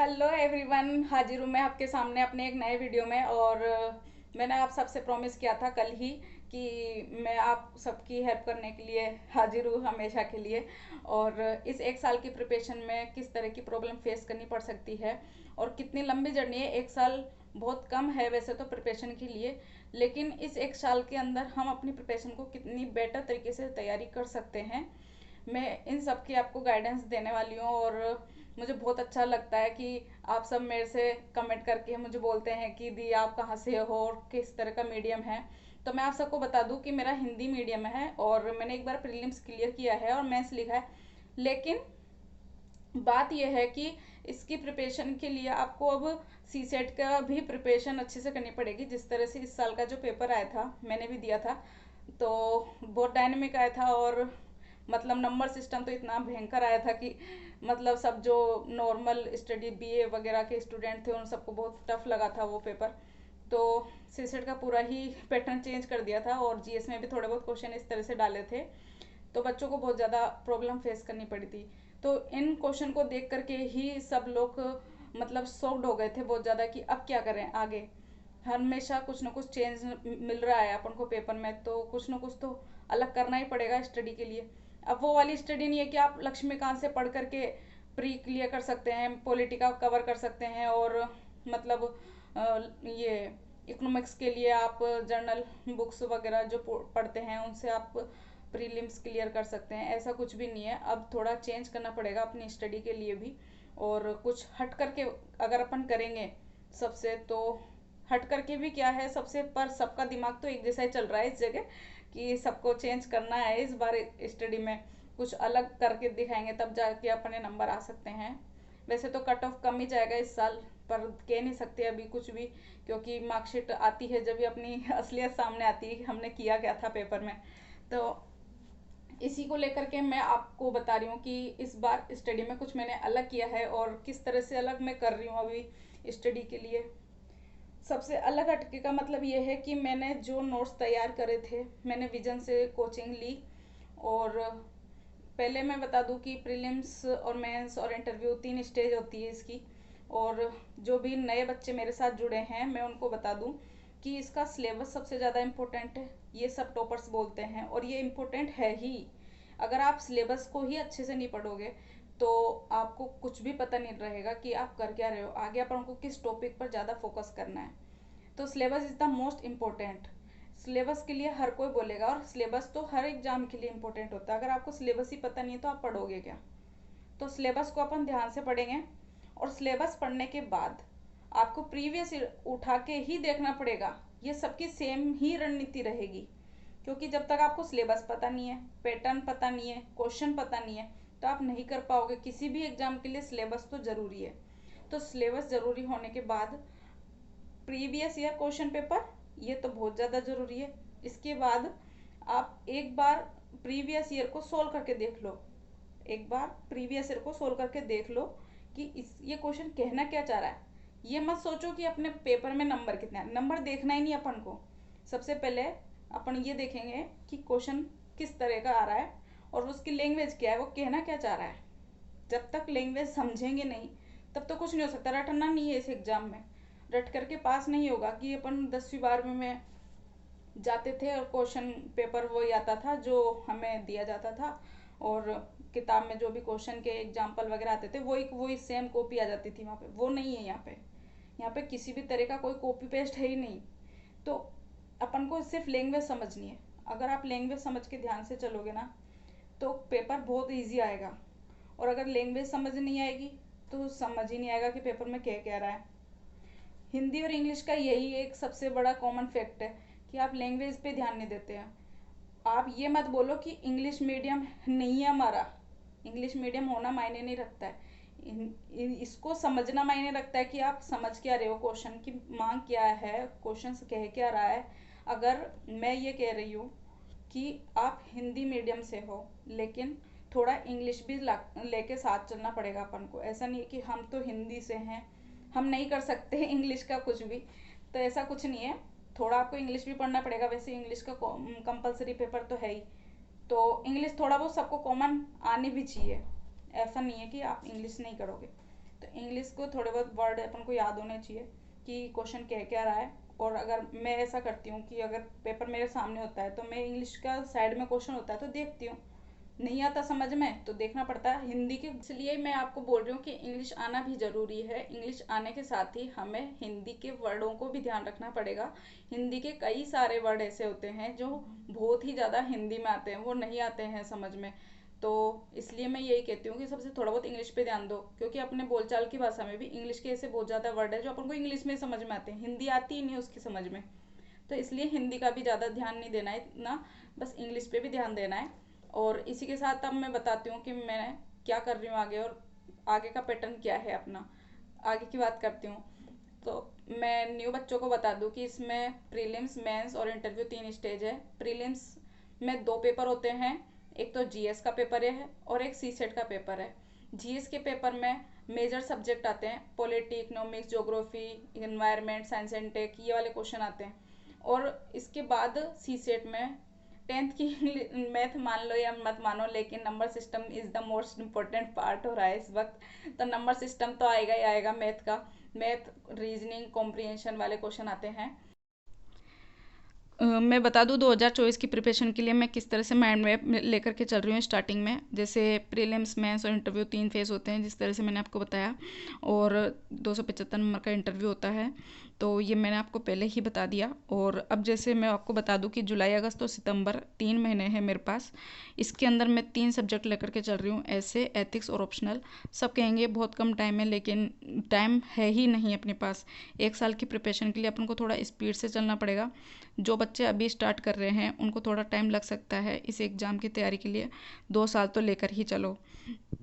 Hello everyone, हाजिर हूँ मैं आपके सामने अपने एक नए वीडियो में। और मैंने आप सबसे प्रॉमिस किया था कल ही कि मैं आप सबकी हेल्प करने के लिए हाजिर हूँ हमेशा के लिए। और इस एक साल की प्रिपरेशन में किस तरह की प्रॉब्लम फेस करनी पड़ सकती है और कितनी लंबी जर्नी है। एक साल बहुत कम है वैसे तो प्रिपरेशन के लिए, लेकिन इस एक साल के अंदर हम अपनी प्रिपरेशन को कितनी बेटर तरीके से तैयारी कर सकते हैं, मैं इन सब की आपको गाइडेंस देने वाली हूँ। और मुझे बहुत अच्छा लगता है कि आप सब मेरे से कमेंट करके मुझे बोलते हैं कि दी आप कहाँ से हो और किस तरह का मीडियम है। तो मैं आप सबको बता दूं कि मेरा हिंदी मीडियम है और मैंने एक बार प्रीलिम्स क्लियर किया है और मेंस लिखा है। लेकिन बात यह है कि इसकी प्रिपरेशन के लिए आपको अब सी सेट का भी प्रिपरेशन अच्छे से करनी पड़ेगी। जिस तरह से इस साल का जो पेपर आया था मैंने भी दिया था, तो बहुत डायनेमिक आया था। और मतलब नंबर सिस्टम तो इतना भयंकर आया था कि मतलब सब जो नॉर्मल स्टडी बीए वगैरह के स्टूडेंट थे उन सबको बहुत टफ लगा था वो पेपर। तो सीसेट का पूरा ही पैटर्न चेंज कर दिया था और जीएस में भी थोड़े बहुत क्वेश्चन इस तरह से डाले थे, तो बच्चों को बहुत ज़्यादा प्रॉब्लम फेस करनी पड़ी थी। तो इन क्वेश्चन को देख करके ही सब लोग मतलब शॉक्ड हो गए थे बहुत ज़्यादा कि अब क्या करें आगे। हमेशा कुछ ना कुछ चेंज मिल रहा है अपन को पेपर में, तो कुछ ना कुछ तो अलग करना ही पड़ेगा स्टडी के लिए। अब वो वाली स्टडी नहीं है कि आप लक्ष्मीकांत से पढ़ करके प्री क्लियर कर सकते हैं, पॉलिटिका कवर कर सकते हैं और मतलब ये इकोनॉमिक्स के लिए आप जर्नल बुक्स वगैरह जो पढ़ते हैं उनसे आप प्रीलिम्स क्लियर कर सकते हैं। ऐसा कुछ भी नहीं है, अब थोड़ा चेंज करना पड़ेगा अपनी स्टडी के लिए भी। और कुछ हट करके अगर अपन करेंगे सबसे, तो हट करके भी क्या है सबसे, पर सबका दिमाग तो एक जैसा ही चल रहा है इस जगह कि सबको चेंज करना है इस बार स्टडी में। कुछ अलग करके दिखाएंगे तब जाके अपने नंबर आ सकते हैं। वैसे तो कट ऑफ कम ही जाएगा इस साल, पर कह नहीं सकते अभी कुछ भी, क्योंकि मार्कशीट आती है जब भी अपनी असलियत सामने आती है कि हमने किया क्या था पेपर में। तो इसी को लेकर के मैं आपको बता रही हूँ कि इस बार स्टडी में कुछ मैंने अलग किया है और किस तरह से अलग मैं कर रही हूँ अभी स्टडी के लिए। सबसे अलग हटके का मतलब ये है कि मैंने जो नोट्स तैयार करे थे मैंने विजन से कोचिंग ली। और पहले मैं बता दूं कि प्रीलिम्स और मेंस और इंटरव्यू 3 स्टेज होती है इसकी। और जो भी नए बच्चे मेरे साथ जुड़े हैं मैं उनको बता दूं कि इसका सिलेबस सबसे ज़्यादा इम्पोर्टेंट है। ये सब टॉपर्स बोलते हैं और ये इम्पोर्टेंट है ही। अगर आप सिलेबस को ही अच्छे से नहीं पढ़ोगे तो आपको कुछ भी पता नहीं रहेगा कि आप कर क्या रहे हो, आगे अपन को किस टॉपिक पर ज़्यादा फोकस करना है। तो syllabus is the most important. Syllabus के लिए हर कोई बोलेगा और सिलेबस तो हर एग्जाम के लिए इम्पोर्टेंट होता है। अगर आपको सिलेबस ही पता नहीं है तो आप पढ़ोगे क्या। तो सिलेबस को अपन ध्यान से पढ़ेंगे और सिलेबस पढ़ने के बाद आपको प्रीवियस उठा के ही देखना पड़ेगा। ये सबकी सेम ही रणनीति रहेगी, क्योंकि जब तक आपको सिलेबस पता नहीं है, पैटर्न पता नहीं है, क्वेश्चन पता नहीं है, तो आप नहीं कर पाओगे। किसी भी एग्जाम के लिए सिलेबस तो ज़रूरी है। तो सिलेबस ज़रूरी होने के बाद प्रीवियस ईयर क्वेश्चन पेपर, ये तो बहुत ज़्यादा ज़रूरी है। इसके बाद आप एक बार प्रीवियस ईयर को सोल्व करके देख लो। एक बार प्रीवियस ईयर को सोल्व करके देख लो कि इस ये क्वेश्चन कहना क्या चाह रहा है। ये मत सोचो कि अपने पेपर में नंबर कितने हैं, नंबर देखना ही नहीं अपन को। सबसे पहले अपन ये देखेंगे कि क्वेश्चन किस तरह का आ रहा है और उसकी लैंग्वेज क्या है, वो कहना क्या चाह रहा है। जब तक लैंग्वेज समझेंगे नहीं तब तो कुछ नहीं हो सकता। रटना नहीं है इस एग्जाम में, रट करके पास नहीं होगा। कि अपन 10वीं 12वीं में जाते थे और क्वेश्चन पेपर वही आता था जो हमें दिया जाता था, और किताब में जो भी क्वेश्चन के एग्जाम्पल वगैरह आते थे वही सेम कॉपी आ जाती थी वहाँ पे। वो नहीं है यहाँ पे। यहाँ पे किसी भी तरह का कोई कॉपी पेस्ट है ही नहीं। तो अपन को सिर्फ लैंग्वेज समझनी है। अगर आप लैंग्वेज समझ के ध्यान से चलोगे ना तो पेपर बहुत ईजी आएगा। और अगर लैंग्वेज समझ नहीं आएगी तो समझ ही नहीं आएगा कि पेपर में क्या कह रहा है। हिंदी और इंग्लिश का यही एक सबसे बड़ा कॉमन फैक्ट है कि आप लैंग्वेज पे ध्यान नहीं देते हैं। आप ये मत बोलो कि इंग्लिश मीडियम नहीं है हमारा। इंग्लिश मीडियम होना मायने नहीं रखता है। इसको समझना मायने रखता है कि आप समझ क्या रहे हो, क्वेश्चन की मांग क्या है, क्वेश्चन कह क्या रहा है। अगर मैं ये कह रही हूँ कि आप हिंदी मीडियम से हो लेकिन थोड़ा इंग्लिश भी लेके साथ चलना पड़ेगा अपन को। ऐसा नहीं है कि हम तो हिंदी से हैं, हम नहीं कर सकते इंग्लिश का कुछ भी, तो ऐसा कुछ नहीं है। थोड़ा आपको इंग्लिश भी पढ़ना पड़ेगा। वैसे इंग्लिश का कंपलसरी पेपर तो है ही, तो इंग्लिश थोड़ा बहुत सबको कॉमन आनी भी चाहिए। ऐसा नहीं है कि आप इंग्लिश नहीं करोगे। तो इंग्लिश को थोड़े बहुत वर्ड अपन को याद होने चाहिए कि क्वेश्चन कह क्या रहा है। और अगर मैं ऐसा करती हूँ कि अगर पेपर मेरे सामने होता है तो मैं इंग्लिश का साइड में क्वेश्चन होता है तो देखती हूँ, नहीं आता समझ में तो देखना पड़ता है हिंदी के। इसलिए मैं आपको बोल रही हूँ कि इंग्लिश आना भी ज़रूरी है। इंग्लिश आने के साथ ही हमें हिंदी के वर्डों को भी ध्यान रखना पड़ेगा। हिंदी के कई सारे वर्ड ऐसे होते हैं जो बहुत ही ज़्यादा हिंदी में आते हैं, वो नहीं आते हैं समझ में। तो इसलिए मैं यही कहती हूँ कि सबसे थोड़ा बहुत इंग्लिश पे ध्यान दो, क्योंकि अपने बोलचाल की भाषा में भी इंग्लिश के ऐसे बहुत ज़्यादा वर्ड है जो अपन को इंग्लिश में समझ में आते हैं, हिंदी आती ही नहीं उसकी समझ में। तो इसलिए हिंदी का भी ज़्यादा ध्यान नहीं देना है इतना, बस इंग्लिश पे भी ध्यान देना है। और इसी के साथ अब मैं बताती हूँ कि मैं क्या कर रही हूँ आगे, और आगे का पैटर्न क्या है अपना, आगे की बात करती हूँ। तो मैं न्यू बच्चों को बता दूँ कि इसमें प्रीलिम्स, मेंस और इंटरव्यू 3 स्टेज है। प्रीलिम्स में 2 पेपर होते हैं, एक तो जीएस का पेपर है और एक सीसेट का पेपर है। जीएस के पेपर में मेजर सब्जेक्ट आते हैं, polity, economics, geography, environment, science and tech, ये वाले क्वेश्चन आते हैं। और इसके बाद सीसेट में 10th की मैथ मान लो या मत मानो, लेकिन number system is the most important part हो रहा है इस वक्त। तो नंबर सिस्टम तो आएगा ही आएगा मैथ का। मैथ, रीजनिंग, कॉम्प्रिहेंशन वाले क्वेश्चन आते हैं। मैं बता दूं 2024 की प्रिपरेशन के लिए मैं किस तरह से माइंड मैप लेकर के चल रही हूँ। स्टार्टिंग में जैसे प्रीलिम्स, मेंस और इंटरव्यू 3 फेज होते हैं जिस तरह से मैंने आपको बताया, और 275 नंबर का इंटरव्यू होता है, तो ये मैंने आपको पहले ही बता दिया। और अब जैसे मैं आपको बता दूं कि जुलाई, अगस्त और सितंबर 3 महीने हैं मेरे पास। इसके अंदर मैं 3 सब्जेक्ट लेकर के चल रही हूँ, ऐसे, एथिक्स और ऑप्शनल। सब कहेंगे बहुत कम टाइम है, लेकिन टाइम है ही नहीं अपने पास। 1 साल की प्रिपरेशन के लिए अपन को थोड़ा स्पीड से चलना पड़ेगा। जो बच्चे अभी स्टार्ट कर रहे हैं उनको थोड़ा टाइम लग सकता है इस एग्ज़ाम की तैयारी के लिए, 2 साल तो लेकर ही चलो।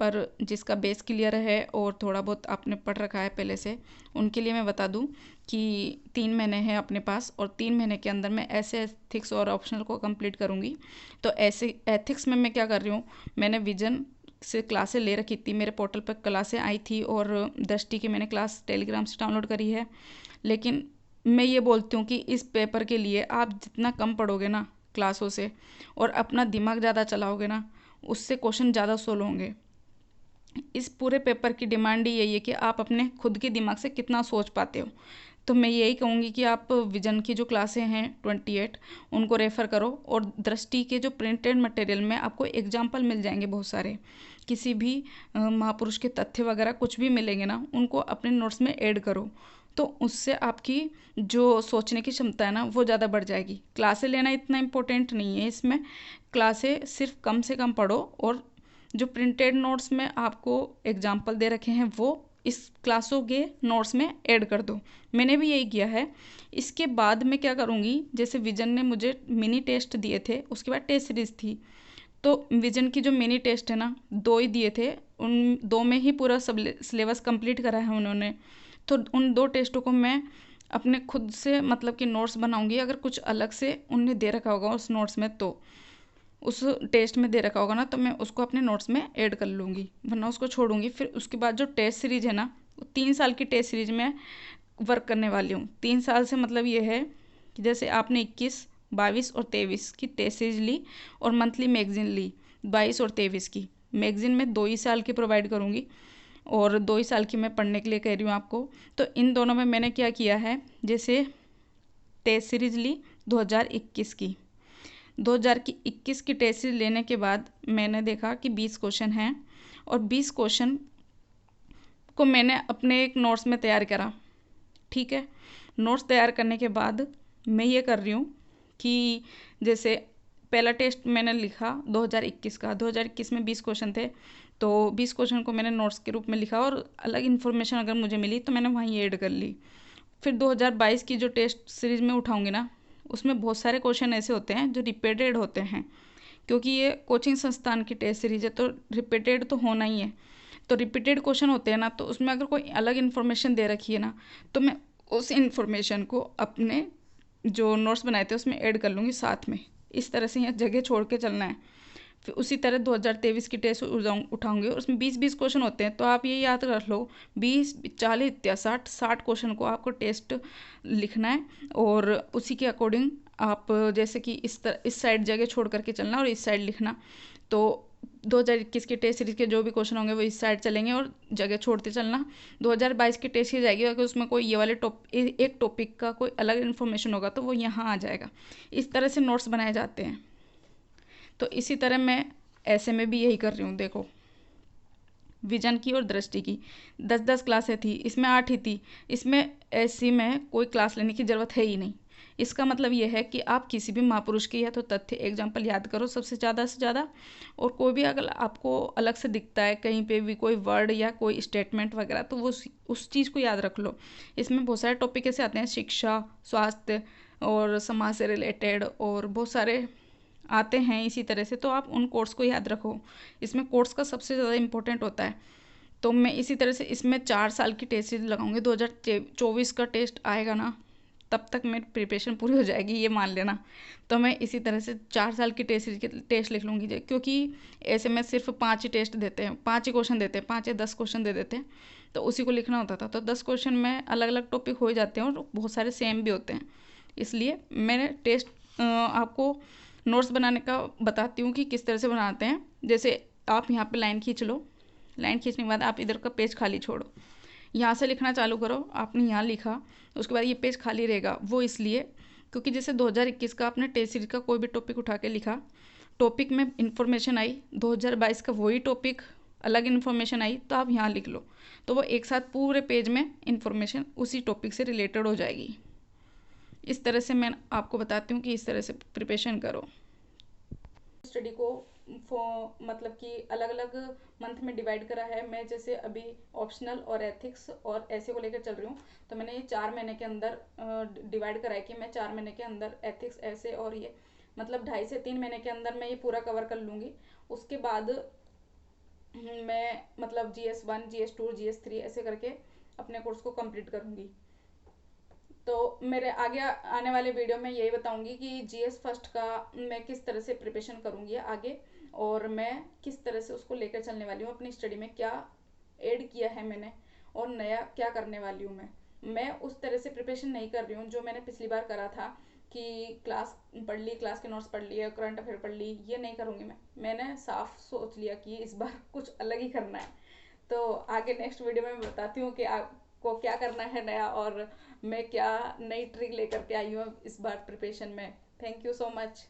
पर जिसका बेस क्लियर है और थोड़ा बहुत आपने पढ़ रखा है पहले से, उनके लिए मैं बता दूं कि 3 महीने हैं अपने पास, और 3 महीने के अंदर मैं ऐसे एथिक्स और ऑप्शनल को कंप्लीट करूंगी। तो ऐसे एथिक्स में मैं क्या कर रही हूँ, मैंने विजन से क्लासें ले रखी थी, मेरे पोर्टल पर क्लासें आई थी, और दृष्टि की मैंने क्लास टेलीग्राम से डाउनलोड करी है। लेकिन मैं ये बोलती हूँ कि इस पेपर के लिए आप जितना कम पढ़ोगे ना क्लासों से, और अपना दिमाग ज़्यादा चलाओगे ना, उससे क्वेश्चन ज़्यादा सोल्व होंगे। इस पूरे पेपर की डिमांड ही यही है कि आप अपने खुद के दिमाग से कितना सोच पाते हो। तो मैं यही कहूँगी कि आप विजन की जो क्लासें हैं 28, उनको रेफ़र करो, और दृष्टि के जो प्रिंटेड मटेरियल में आपको एग्जाम्पल मिल जाएंगे बहुत सारे, किसी भी महापुरुष के तथ्य वगैरह कुछ भी मिलेंगे ना, उनको अपने नोट्स में ऐड करो। तो उससे आपकी जो सोचने की क्षमता है ना वो ज़्यादा बढ़ जाएगी। क्लासें लेना इतना इम्पोर्टेंट नहीं है इसमें, क्लासें सिर्फ कम से कम पढ़ो, और जो प्रिंटेड नोट्स में आपको एग्जाम्पल दे रखे हैं वो इस क्लासों के नोट्स में ऐड कर दो। मैंने भी यही किया है। इसके बाद मैं क्या करूँगी, जैसे विजन ने मुझे मिनी टेस्ट दिए थे, उसके बाद टेस्ट सीरीज थी, तो विजन की जो मिनी टेस्ट है ना 2 ही दिए थे, उन 2 में ही पूरा सब सिलेबस कंप्लीट करा है उन्होंने। तो उन 2 टेस्टों को मैं अपने खुद से मतलब कि नोट्स बनाऊंगी। अगर कुछ अलग से उनने दे रखा होगा उस नोट्स में, तो उस टेस्ट में दे रखा होगा ना, तो मैं उसको अपने नोट्स में ऐड कर लूँगी, वरना उसको छोड़ूंगी। फिर उसके बाद जो टेस्ट सीरीज है ना, 3 साल की टेस्ट सीरीज में वर्क करने वाली हूँ। 3 साल से मतलब ये है कि जैसे आपने 21, 22 और 23 की टेस्ट सीरीज ली, और मंथली मैगजीन ली 22 और 23 की। मैगजीन में 2 ही साल की प्रोवाइड करूँगी, और 2 ही साल की मैं पढ़ने के लिए कह रही हूँ आपको। तो इन दोनों में मैंने क्या किया है, जैसे टेस्ट सीरीज ली 2021 की, 2021 की टेस्ट सीरीज लेने के बाद मैंने देखा कि 20 क्वेश्चन हैं, और 20 क्वेश्चन को मैंने अपने एक नोट्स में तैयार करा। ठीक है, नोट्स तैयार करने के बाद मैं ये कर रही हूँ कि जैसे पहला टेस्ट मैंने लिखा 2021 का, 2021 में 20 क्वेश्चन थे, तो 20 क्वेश्चन को मैंने नोट्स के रूप में लिखा, और अलग इन्फॉर्मेशन अगर मुझे मिली तो मैंने वहीं ऐड कर ली। फिर 2022 की जो टेस्ट सीरीज में उठाऊंगी ना, उसमें बहुत सारे क्वेश्चन ऐसे होते हैं जो रिपीटेड होते हैं, क्योंकि ये कोचिंग संस्थान की टेस्ट सीरीज है तो रिपीटेड तो होना ही है। तो रिपीटेड क्वेश्चन होते हैं ना, तो उसमें अगर कोई अलग इन्फॉर्मेशन दे रखी है ना, तो मैं उस इन्फॉर्मेशन को अपने जो नोट्स बनाए थे उसमें ऐड कर लूँगी साथ में। इस तरह से यहाँ जगह छोड़ के चलना है। फिर उसी तरह 2023 की टेस्ट उठाऊंगी, और उसमें 20-20 क्वेश्चन होते हैं, तो आप ये याद रख लो 20, 40 या 60 क्वेश्चन को आपको टेस्ट लिखना है, और उसी के अकॉर्डिंग आप जैसे कि इस साइड जगह छोड़ करके चलना और इस साइड लिखना। तो 2021 के टेस्ट सीरीज के जो भी क्वेश्चन होंगे वो इस साइड चलेंगे और जगह छोड़ते चलना। 2022 की टेस्ट सीरीज जाएगी, अगर उसमें कोई ये वाले एक टॉपिक का कोई अलग इन्फॉर्मेशन होगा तो वो यहाँ आ जाएगा। इस तरह से नोट्स बनाए जाते हैं। तो इसी तरह मैं ऐसे में भी यही कर रही हूँ। देखो, विजन की और दृष्टि की 10-10 क्लासें थी, इसमें 8 ही थी। इसमें ऐसी में कोई क्लास लेने की ज़रूरत है ही नहीं। इसका मतलब ये है कि आप किसी भी महापुरुष की या तो तथ्य एग्जाम्पल याद करो सबसे ज़्यादा से ज़्यादा, और कोई भी अगर आपको अलग से दिखता है कहीं पे भी कोई वर्ड या कोई स्टेटमेंट वगैरह, तो वो उस चीज़ को याद रख लो। इसमें बहुत सारे टॉपिक ऐसे आते हैं, शिक्षा, स्वास्थ्य और समाज से रिलेटेड, और बहुत सारे आते हैं इसी तरह से, तो आप उन कोर्स को याद रखो। इसमें कोर्स का सबसे ज़्यादा इंपॉर्टेंट होता है। तो मैं इसी तरह से इसमें 4 साल की टेस्ट सीरीज लगाऊंगी। 2024 का टेस्ट आएगा ना, तब तक मेरी प्रिपरेशन पूरी हो जाएगी, ये मान लेना। तो मैं इसी तरह से 4 साल की टेस्ट सीरीज के टेस्ट लिख लूँगी, क्योंकि ऐसे में सिर्फ 5 ही टेस्ट देते हैं, 5 ही क्वेश्चन देते हैं, 5 या 10 क्वेश्चन दे देते हैं, तो उसी को लिखना होता था। तो 10 क्वेश्चन में अलग अलग टॉपिक हो जाते हैं और बहुत सारे सेम भी होते हैं। इसलिए मैंने टेस्ट आपको नोट्स बनाने का बताती हूँ कि किस तरह से बनाते हैं। जैसे आप यहाँ पे लाइन खींच लो, लाइन खींचने के बाद आप इधर का पेज खाली छोड़ो, यहाँ से लिखना चालू करो। आपने यहाँ लिखा, उसके बाद ये पेज खाली रहेगा। वो इसलिए क्योंकि जैसे 2021 का आपने टेस्ट सीरीज का कोई भी टॉपिक उठा के लिखा, टॉपिक में इन्फॉर्मेशन आई, 2022 का वही टॉपिक अलग इन्फॉर्मेशन आई, तो आप यहाँ लिख लो, तो वो एक साथ पूरे पेज में इन्फॉर्मेशन उसी टॉपिक से रिलेटेड हो जाएगी। इस तरह से मैं आपको बताती हूँ कि इस तरह से प्रिपरेशन करो। स्टडी को मतलब कि अलग अलग मंथ में डिवाइड करा है। मैं जैसे अभी ऑप्शनल और एथिक्स और ऐसे को लेकर चल रही हूँ, तो मैंने ये 4 महीने के अंदर डिवाइड करा है कि मैं 4 महीने के अंदर एथिक्स ऐसे, और ये मतलब 2.5 से 3 महीने के अंदर मैं ये पूरा कवर कर लूँगी। उसके बाद मैं मतलब GS1, GS2, GS3 ऐसे करके अपने कोर्स को कंप्लीट करूँगी। तो मेरे आगे आने वाले वीडियो में यही बताऊंगी कि GS फर्स्ट का मैं किस तरह से प्रिपरेशन करूंगी आगे, और मैं किस तरह से उसको लेकर चलने वाली हूँ अपनी स्टडी में, क्या ऐड किया है मैंने और नया क्या करने वाली हूँ। मैं उस तरह से प्रिपरेशन नहीं कर रही हूँ जो मैंने पिछली बार करा था कि क्लास पढ़ ली, क्लास के नोट्स पढ़ लिए, करंट अफेयर पढ़ ली। ये नहीं करूँगी मैंने साफ सोच लिया कि इस बार कुछ अलग ही करना है। तो आगे नेक्स्ट वीडियो में बताती हूँ कि आपको क्या करना है नया, और मैं क्या नई ट्रिक लेकर के आई हूँ इस बार प्रिपरेशन में। Thank you so much.